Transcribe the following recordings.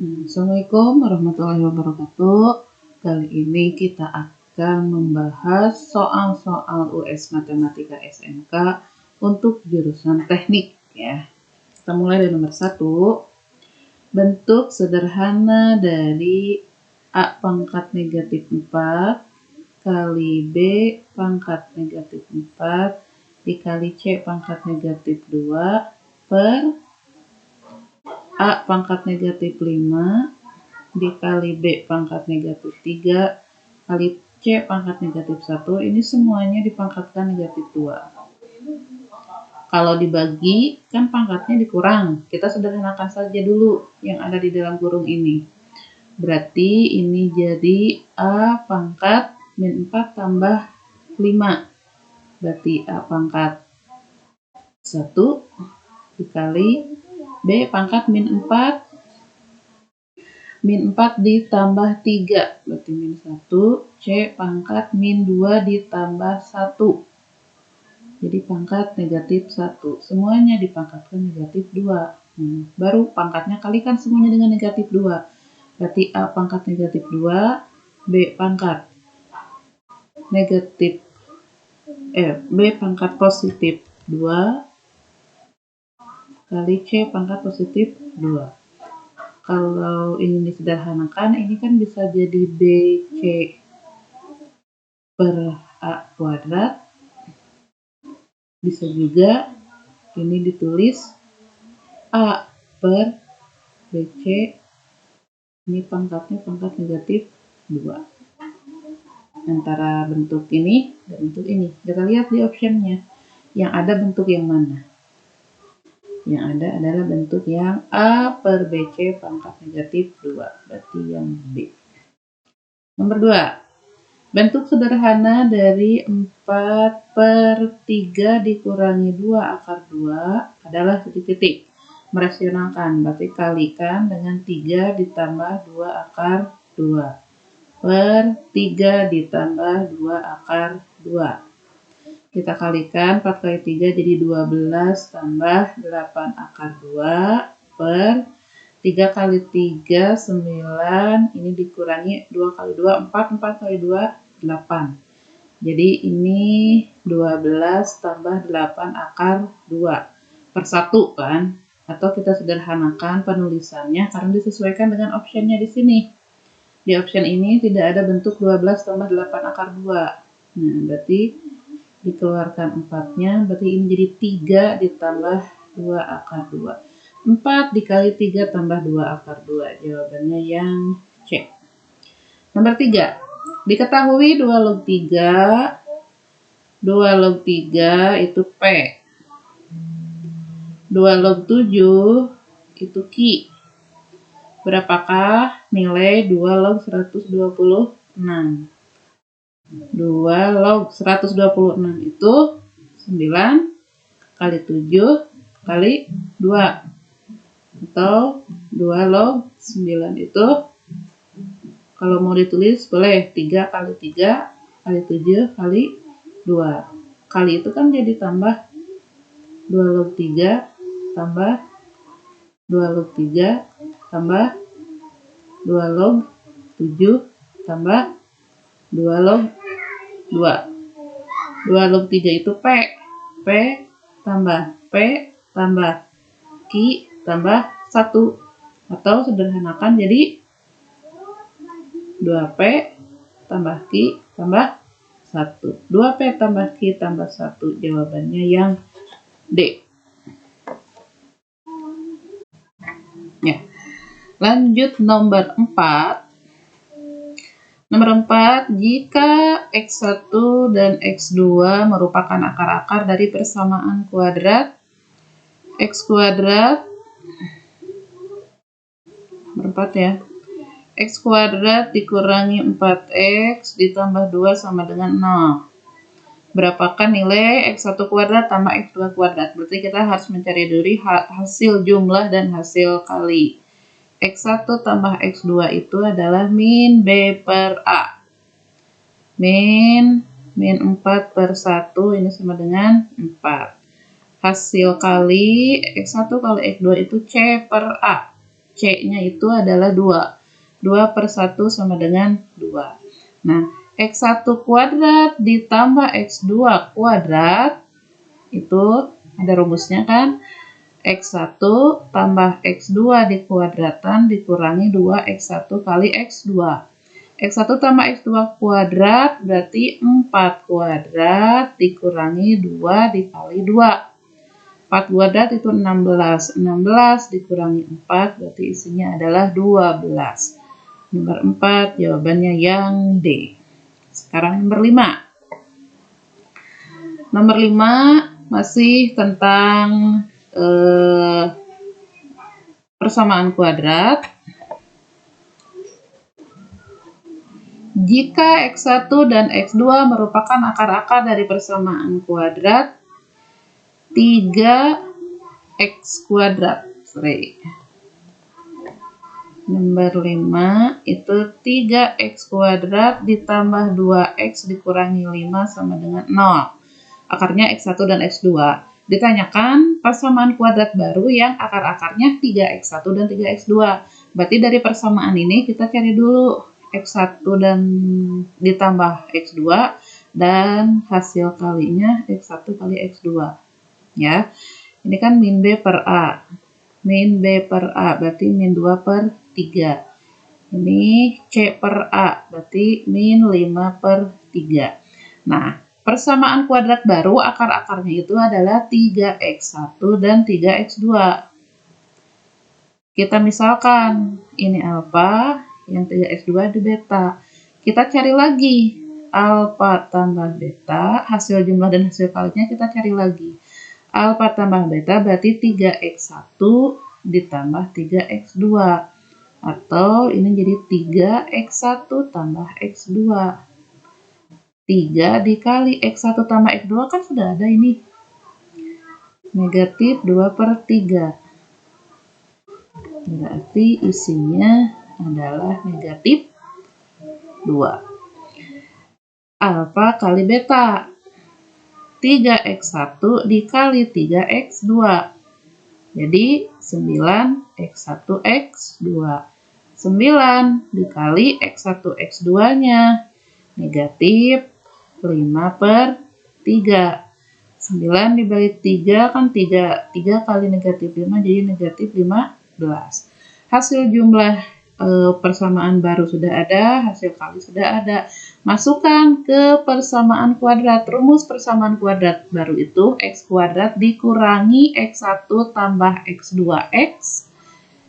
Assalamualaikum warahmatullahi wabarakatuh. Kali ini kita akan membahas soal-soal US Matematika SMK untuk jurusan teknik ya. Kita mulai dari nomor 1. Bentuk sederhana dari A pangkat negatif 4 kali B pangkat negatif 4 dikali C pangkat negatif 2 per A pangkat negatif 5 dikali B pangkat negatif 3 kali C pangkat negatif 1. Ini semuanya dipangkatkan negatif 2. Kalau dibagi, kan pangkatnya dikurang. Kita sederhanakan saja dulu yang ada di dalam kurung ini. Berarti ini jadi A pangkat min 4 tambah 5. Berarti A pangkat 1 dikali B pangkat min 4. Min 4 ditambah 3. Berarti min 1. C pangkat min 2 ditambah 1. Jadi pangkat negatif 1. Semuanya dipangkatkan negatif 2. Baru pangkatnya kalikan semuanya dengan negatif 2. Berarti A pangkat negatif 2. B pangkat negatif B pangkat positif 2 kali C pangkat positif 2. Kalau ini disederhanakan, ini kan bisa jadi BC per A kuadrat. Bisa juga ini ditulis A per BC. Ini pangkatnya pangkat negatif 2. Antara bentuk ini dan bentuk ini. Kita lihat di optionnya. Yang ada bentuk yang mana? Yang ada adalah bentuk yang A per BC pangkat negatif 2. Berarti yang B. Nomor 2. Bentuk sederhana dari 4 per 3 dikurangi 2 akar 2 adalah titik-titik. Merasionalkan, berarti kalikan dengan 3 ditambah 2 akar 2. Per 3 ditambah 2 akar 2. Kita kalikan 4 kali 3 jadi 12 tambah 8 akar 2 per 3 kali 3 9. Ini dikurangi 2 kali 2 4. 4 kali 2 8. Jadi ini 12 tambah 8 akar 2 per 1 kan. Atau kita sederhanakan penulisannya karena disesuaikan dengan optionnya di sini. Di option ini tidak ada bentuk 12 tambah 8 akar 2. Nah, berarti dikeluarkan 4-nya, berarti ini jadi 3 ditambah 2 akar 2. 4 dikali 3 tambah 2 akar 2. Jawabannya yang C. Nomor 3. Diketahui 2 log 3. 2 log 3 itu P. 2 log 7 itu Q. Berapakah nilai 2 log 126? 2 log 126 itu 9 kali 7 kali 2. Atau 2 log 9 itu kalau mau ditulis boleh 3 kali 3 kali 7 kali 2. Kali itu kan jadi tambah 2 log 3 tambah 2 log 3 tambah 2 log 7 tambah 2 log 2. 2 log 3 itu P. P tambah P tambah Q tambah 1. Atau sederhanakan jadi 2P tambah Q tambah 1. 2P tambah Q tambah 1. Jawabannya yang D. Ya. Lanjut nomor 4. Nomor 4, jika X1 dan X2 merupakan akar-akar dari persamaan kuadrat X kuadrat, nomor 4 ya, X kuadrat dikurangi 4X ditambah 2 sama dengan 0. Berapakah nilai X1 kuadrat tambah X2 kuadrat? Berarti kita harus mencari dulu hasil jumlah dan hasil kali. X1 tambah X2 itu adalah min B per A. Min 4 per 1 ini sama dengan 4. Hasil kali X1 kali X2 itu C per A. C-nya itu adalah 2. 2 per 1 sama dengan 2. Nah, X1 kuadrat ditambah X2 kuadrat, itu ada rumusnya kan? X1 tambah X2 dikuadratan dikurangi 2X1 kali X2. X1 tambah X2 kuadrat berarti 4 kuadrat dikurangi 2 dikali 2. 4 kuadrat itu 16. 16 dikurangi 4 berarti isinya adalah 12. Nomor 4 jawabannya yang D. Sekarang nomor 5. Nomor 5 masih tentang persamaan kuadrat. Jika X1 dan X2 merupakan akar-akar dari persamaan kuadrat 3X kuadrat. Nomor 5 itu 3X kuadrat ditambah 2X dikurangi 5 sama dengan 0. Akarnya X1 dan X2. Ditanyakan persamaan kuadrat baru yang akar-akarnya 3X1 dan 3X2. Berarti dari persamaan ini kita cari dulu X1 dan ditambah X2 dan hasil kalinya X1 kali X2. Ya. Ini kan min B per A. Min B per A berarti min 2 per 3. Ini C per A berarti min 5 per 3. Nah, persamaan kuadrat baru akar-akarnya itu adalah 3X1 dan 3X2. Kita misalkan ini alfa, yang 3X2 di beta. Kita cari lagi alfa tambah beta, hasil jumlah dan hasil kalinya kita cari lagi. Alfa tambah beta berarti 3X1 ditambah 3X2. Atau ini jadi 3X1 tambah X2. 3 dikali X1 tambah X2 kan sudah ada ini. Negatif 2 per 3. Berarti isinya adalah negatif 2. Alfa kali beta. 3X1 dikali 3X2. Jadi 9X1X2. 9 dikali X1 X2-nya. Negatif 5 per 3. 9 dibagi 3 kan 3 kali negatif 5 jadi negatif 15. Hasil jumlah persamaan baru sudah ada, hasil kali sudah ada. Masukkan ke persamaan kuadrat. Rumus persamaan kuadrat baru itu X kuadrat dikurangi X1 tambah X2X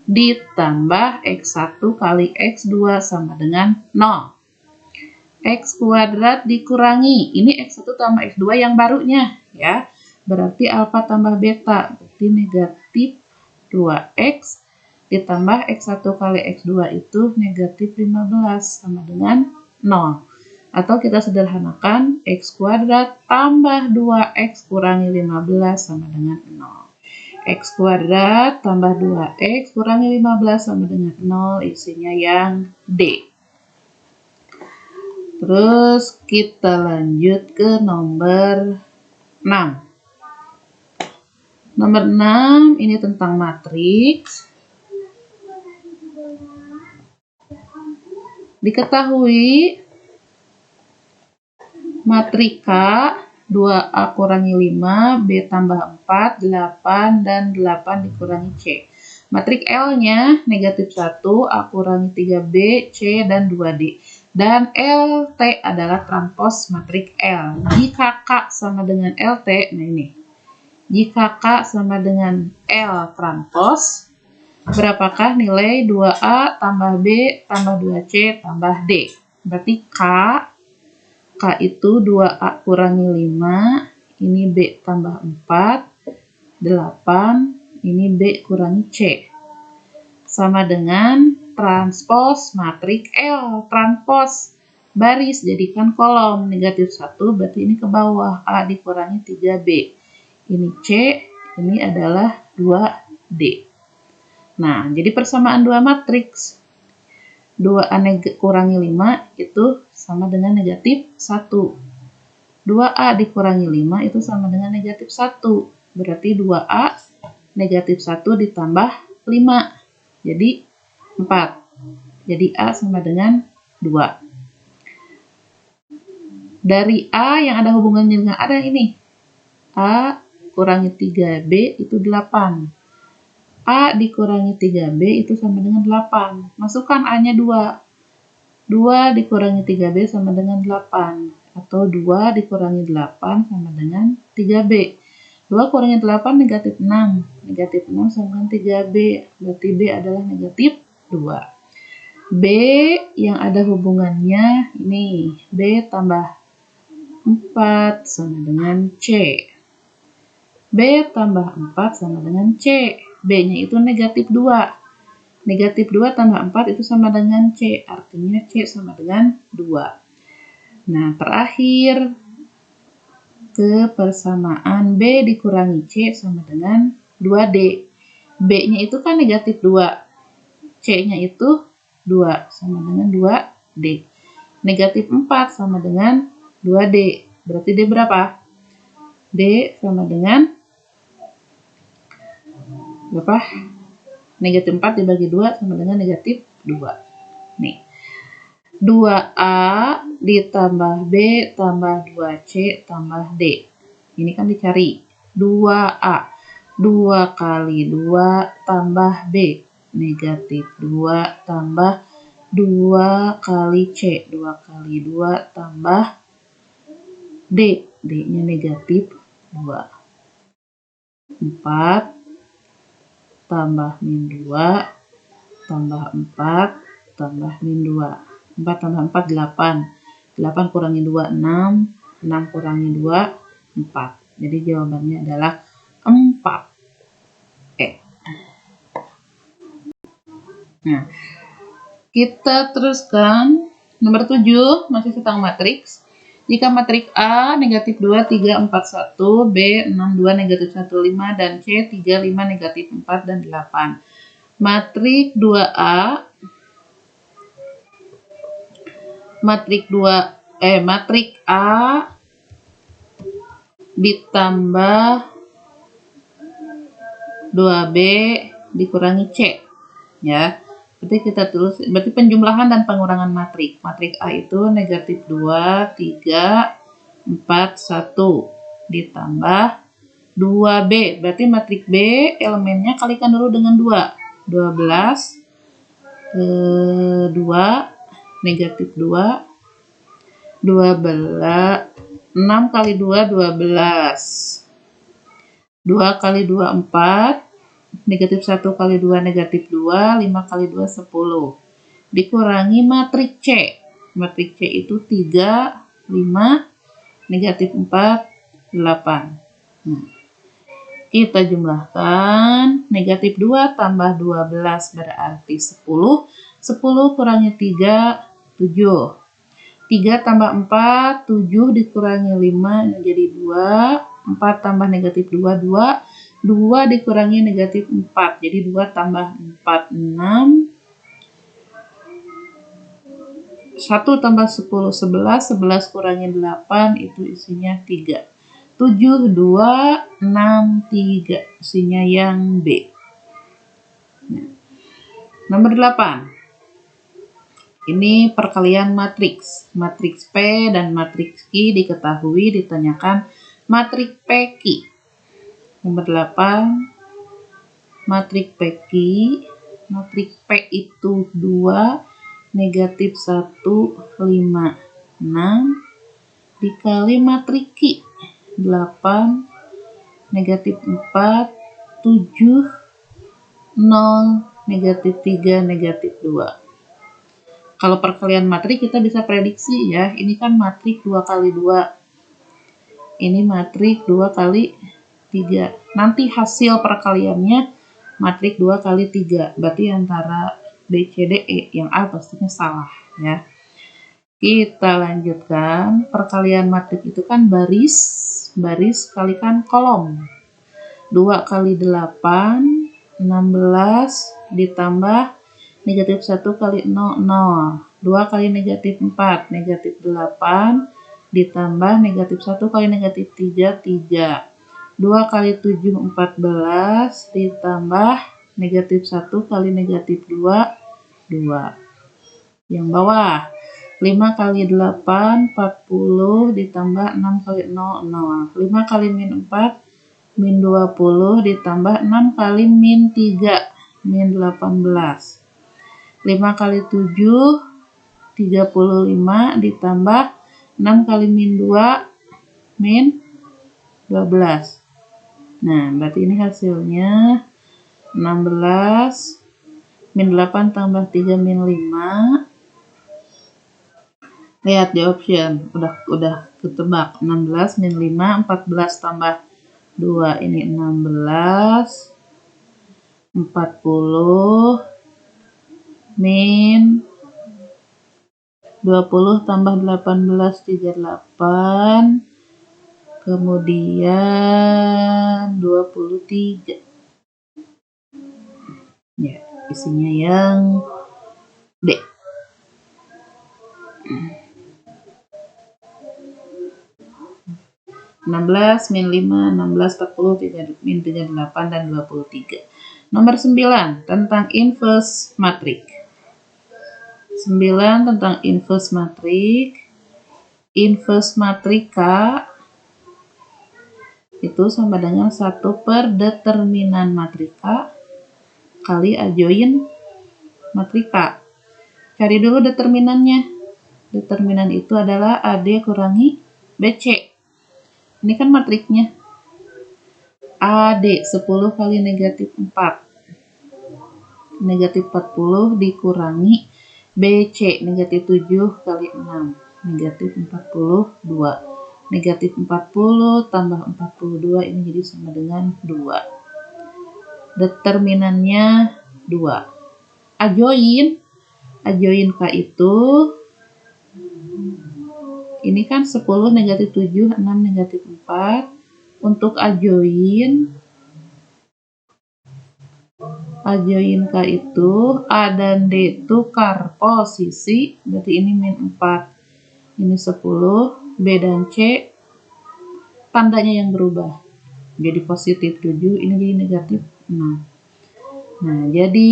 ditambah X1 kali X2 sama dengan 0. X kuadrat dikurangi, ini X1 tambah X2 yang barunya ya. Berarti alfa tambah beta, berarti negatif 2X ditambah X1 kali X2 itu negatif 15 sama dengan 0. Atau kita sederhanakan X kuadrat tambah 2X kurangi 15 sama dengan 0. X kuadrat tambah 2X kurangi 15 sama dengan 0, isinya yang D. Terus kita lanjut ke nomor 6. Nomor 6 ini tentang matriks. Diketahui matrika 2A kurangi 5, B tambah 4, 8, dan 8 dikurangi C. Matrik L-nya negatif 1, A kurangi 3B, C, dan 2D. Dan LT adalah transpos matrik L. Jika K sama dengan LT, nah ini. Jika K sama dengan L transpos, berapakah nilai 2A tambah B tambah 2C tambah D? Berarti K itu 2A kurangi 5, ini B tambah 4, 8, ini B kurangi C. Sama dengan transpos matrik L. Transpos baris jadikan kolom, negatif 1 berarti ini ke bawah, A dikurangi 3B. Ini C, ini adalah 2D. Nah, jadi persamaan dua matriks 2A kurangi 5 itu sama dengan negatif 1. 2A dikurangi 5 itu sama dengan negatif 1. Berarti 2A negatif 1 ditambah 5. jadi 4. Jadi A sama dengan 2. Dari A yang ada hubungannya dengan A yang ini. A kurangi 3B itu 8. A dikurangi 3B itu sama dengan 8. Masukkan A-nya 2. 2 dikurangi 3B sama dengan 8. Atau 2 dikurangi 8 sama dengan 3B. 2 kurangi 8 negatif 6. Negatif 6 sama dengan 3B. Berarti B adalah negatif 2. B yang ada hubungannya ini. B tambah 4 sama dengan C. B tambah 4 sama dengan C. B-nya itu negatif 2. Negatif 2 tambah 4 itu sama dengan C. Artinya C sama dengan 2. Nah, terakhir kepersamaan B dikurangi C sama dengan 2D. B-nya itu kan negatif 2. C-nya itu 2 sama dengan 2D. Negatif 4 sama dengan 2D. Berarti D berapa? D sama dengan berapa? Negatif 4 dibagi 2 sama dengan negatif 2. Nih. 2A ditambah B tambah 2C tambah D. Ini kan dicari. 2A. 2 kali 2 tambah B. Negatif 2 tambah 2 kali C. 2 kali 2 tambah D. D-nya negatif 2. 4 tambah min 2 tambah 4 tambah min 2. 4 tambah 4 8. 8 kurangi 2 6. 6 kurangi 2 4. Jadi jawabannya adalah 4. Nah, kita teruskan nomor 7 masih tentang matriks. Jika matriks A negatif 2 3 4 1, B 6 2 negatif 1 5 dan C 3 5 negatif 4 dan 8. Matriks 2A matriks A ditambah 2B dikurangi C, ya. Berarti penjumlahan dan pengurangan matriks. Matriks A itu negatif 2 3 4 1 ditambah 2B. Berarti matriks B elemennya kalikan dulu dengan 2. 12 2 negatif 2 12 6 kali 2 12. 2 kali 2 4. Negatif 1 kali 2 negatif 2. 5 kali 2 10. Dikurangi matriks C. Matriks C itu 3 5 negatif 4 8. Kita jumlahkan. Negatif 2 tambah 12 berarti 10. 10 kurangi 3 7. 3 tambah 4 7 dikurangi 5 jadi 2. 4 tambah negatif 2 2. 2 dikurangi negatif 4 jadi 2 tambah 4 6. 1 tambah 10 11. 11 kurangi 8 itu isinya 3. 7 2 6 3 isinya yang B. Nah, nomor 8. Ini perkalian matriks. Matriks P dan matriks Q diketahui, ditanyakan matriks PQ. Nomor 8. Matriks PQ. Matriks P itu 2, negatif 1, 5, 6. Dikali matriks Q. 8, negatif 4, 7, 0, negatif 3, negatif 2. Kalau perkalian matriks kita bisa prediksi ya. Ini kan matriks 2 kali 2. Ini matriks 2 kali 3. Nanti hasil perkaliannya matriks 2 kali 3. Berarti antara B, C, D, E. Yang A pastinya salah ya. Kita lanjutkan. Perkalian matriks itu kan baris kalikan kolom. 2 kali 8, 16 ditambah negatif 1 kali 0, 0. 2 kali negatif 4, negatif 8. Ditambah negatif 1 kali negatif 3, 3. 2 kali 7, 14. Ditambah Negatif 1 kali negatif 2, 2. Yang bawah, 5 kali 8, 40, ditambah 6 kali 0, 0. 5 kali min 4, min 20, ditambah 6 kali min 3, min 18. 5 kali 7, 35, ditambah 6 kali min 2, min 12. Nah, berarti ini hasilnya 16, min 8 tambah 3, min 5. Lihat di option, udah ketebak. 16 min 5, 14 tambah 2, ini 16, 40, min 20 tambah 18, 38, kemudian 23. Ya, isinya yang D. Min 5, 16, 40, min 38, dan 23. Nomor 9 tentang inverse matrik. 9 tentang inverse matrik. Inverse matrika itu sama dengan 1 per determinan matrika kali adjoin matrika. Cari dulu determinannya. Determinan itu adalah AD kurangi BC. Ini kan matriknya. AD 10 kali negatif 4. Negatif 40 dikurangi BC negatif 7 kali 6. Negatif 42. Negatif 40 tambah 42 ini jadi sama dengan 2. Determinannya 2. Adjoin K itu ini kan 10 negatif 7, 6 negatif 4. Untuk adjoin K itu A dan D tukar posisi, berarti ini min 4, ini 10, B dan C tandanya yang berubah, jadi positif 7, ini jadi negatif 6. Nah, jadi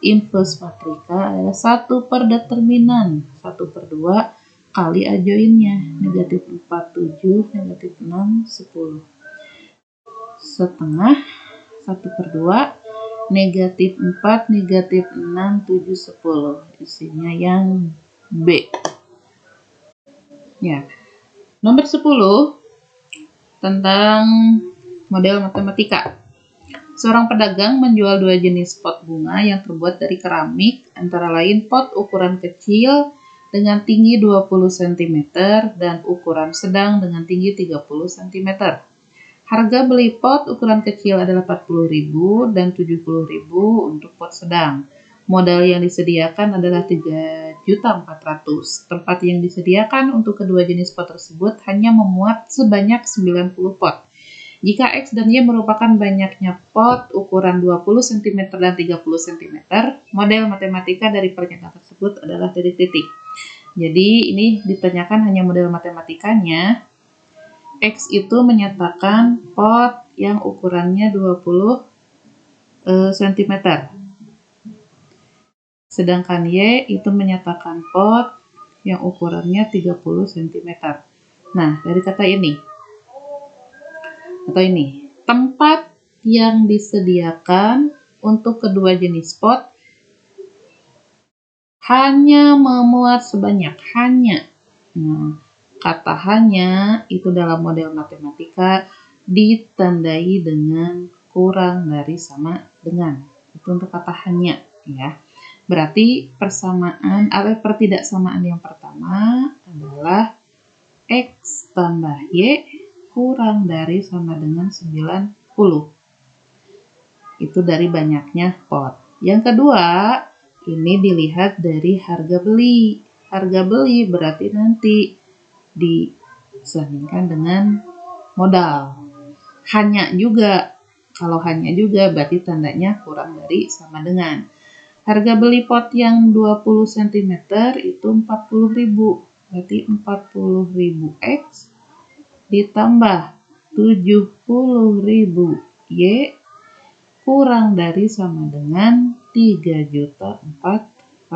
inverse matrika adalah 1 per determinan, 1 per 2 kali adjoinnya, negatif 4, 7, negatif 6, 10. Setengah, 1 per 2, negatif 4, negatif 6, 7, 10. Isinya yang B. Ya. Nomor 10 tentang model matematika. Seorang pedagang menjual 2 jenis pot bunga yang terbuat dari keramik, antara lain pot ukuran kecil dengan tinggi 20 cm dan ukuran sedang dengan tinggi 30 cm. Harga beli pot ukuran kecil adalah 40.000 dan 70.000 untuk pot sedang. Modal yang disediakan adalah 3.400.000. Tempat yang disediakan untuk kedua jenis pot tersebut hanya memuat sebanyak 90 pot. Jika X dan Y merupakan banyaknya pot ukuran 20 cm dan 30 cm, model matematika dari pernyataan tersebut adalah titik-titik. Jadi ini ditanyakan hanya model matematikanya. X itu menyatakan pot yang ukurannya 20 cm. Sedangkan Y itu menyatakan pot yang ukurannya 30 cm. Nah, dari kata ini, atau ini, tempat yang disediakan untuk kedua jenis pot hanya memuat sebanyak, hanya. Nah, kata hanya itu dalam model matematika ditandai dengan kurang dari sama dengan. Itu untuk kata hanya, ya. Berarti persamaan atau pertidaksamaan yang pertama adalah X tambah Y kurang dari sama dengan 90. Itu dari banyaknya pot. Yang kedua, ini dilihat dari harga beli. Harga beli berarti nanti disandingkan dengan modal. Hanya juga, kalau hanya juga berarti tandanya kurang dari sama dengan. Harga beli pot yang 20 cm itu 40.000. Berarti 40.000 X ditambah 70.000 Y kurang dari sama dengan 3.400.000.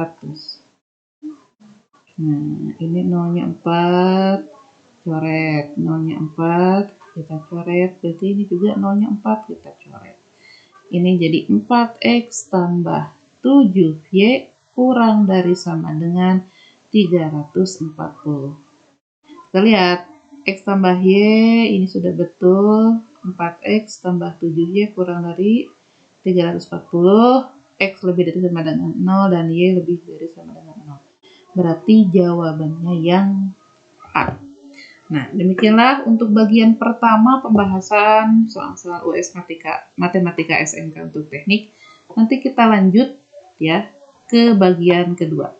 Nah, ini nolnya 4, coret. Nolnya 4, kita coret. Berarti ini juga nolnya 4, kita coret. Ini jadi 4x tambah 7y kurang dari sama dengan 340. Kita lihat, x tambah y ini sudah betul. 4x tambah 7y kurang dari 340. X lebih dari sama dengan 0 dan y lebih dari sama dengan 0. Berarti jawabannya yang A. Nah, demikianlah untuk bagian pertama pembahasan soal-soal US Matematika SMK untuk teknik. Nanti kita lanjut ya ke bagian kedua.